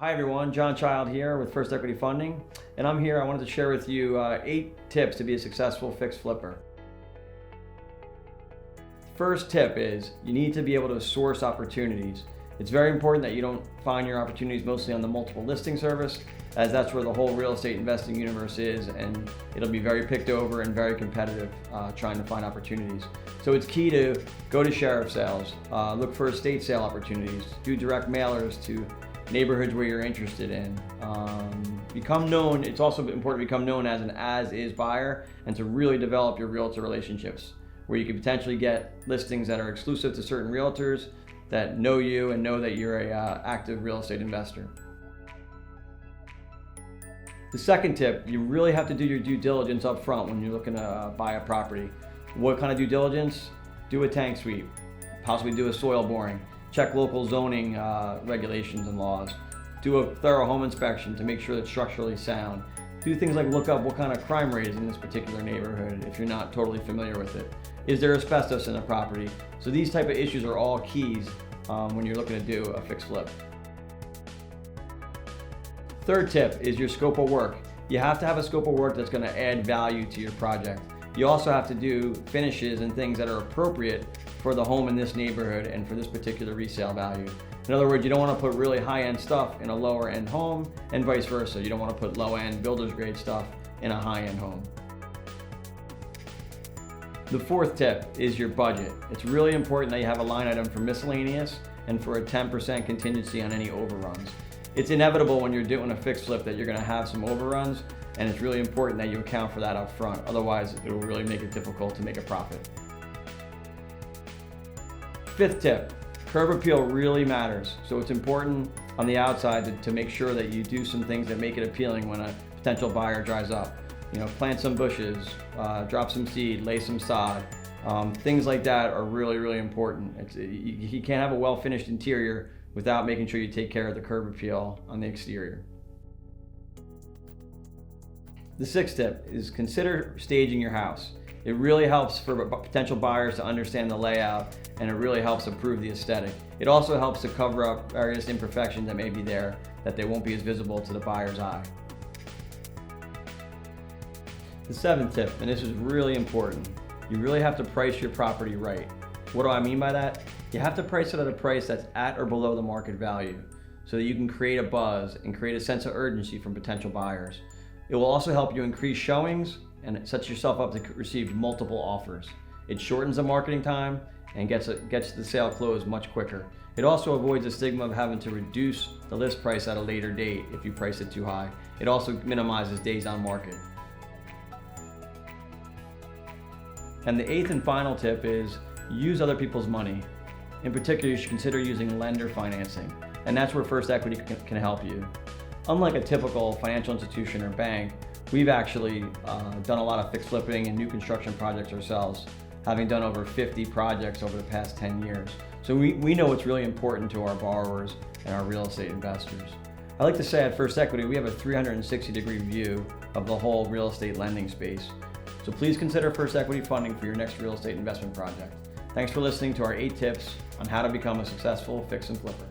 Hi everyone, John Child here with First Equity Funding, and I wanted to share with you 8 tips to be a successful fixed flipper. First tip is you need to be able to source opportunities. It's very important that you don't find your opportunities mostly on the multiple listing service, as that's where the whole real estate investing universe is, and it'll be very picked over and very competitive trying to find opportunities. So it's key to go to sheriff sales, look for estate sale opportunities, do direct mailers to neighborhoods where you're interested in. Become known. It's also important to become known as an as-is buyer and to really develop your realtor relationships, where you can potentially get listings that are exclusive to certain realtors that know you and know that you're a active real estate investor. The second tip, you really have to do your due diligence up front when you're looking to buy a property. What kind of due diligence? Do a tank sweep, possibly do a soil boring, check local zoning regulations and laws, do a thorough home inspection to make sure it's structurally sound. Do things like look up what kind of crime rate is in this particular neighborhood if you're not totally familiar with it. Is there asbestos in the property? So these type of issues are all keys when you're looking to do a fixed flip. Third tip is your scope of work. You have to have a scope of work that's going to add value to your project. You also have to do finishes and things that are appropriate for the home in this neighborhood and for this particular resale value. In other words, you don't want to put really high-end stuff in a lower-end home and vice versa. You don't want to put low-end builder's grade stuff in a high-end home. The fourth tip is your budget. It's really important that you have a line item for miscellaneous and for a 10% contingency on any overruns. It's inevitable when you're doing a fixed flip that you're going to have some overruns, and it's really important that you account for that up front. Otherwise, it will really make it difficult to make a profit. Fifth tip, curb appeal really matters. So it's important on the outside to make sure that you do some things that make it appealing when a potential buyer drives up. Plant some bushes, drop some seed, lay some sod. Things like that are really, really important. You can't have a well-finished interior without making sure you take care of the curb appeal on the exterior. The sixth tip is consider staging your house. It really helps for potential buyers to understand the layout, and it really helps improve the aesthetic. It also helps to cover up various imperfections that may be there that they won't be as visible to the buyer's eye. The seventh tip, and this is really important, you really have to price your property right. What do I mean by that? You have to price it at a price that's at or below the market value so that you can create a buzz and create a sense of urgency from potential buyers. It will also help you increase showings, and it sets yourself up to receive multiple offers. It shortens the marketing time and gets the sale closed much quicker. It also avoids the stigma of having to reduce the list price at a later date if you price it too high. It also minimizes days on market. And the eighth and final tip is use other people's money. In particular, you should consider using lender financing, and that's where First Equity can help you. Unlike a typical financial institution or bank, we've actually done a lot of fixed flipping and new construction projects ourselves, having done over 50 projects over the past 10 years. So we know what's really important to our borrowers and our real estate investors. I like to say at First Equity, we have a 360-degree view of the whole real estate lending space. So please consider First Equity Funding for your next real estate investment project. Thanks for listening to our 8 tips on how to become a successful fix and flipper.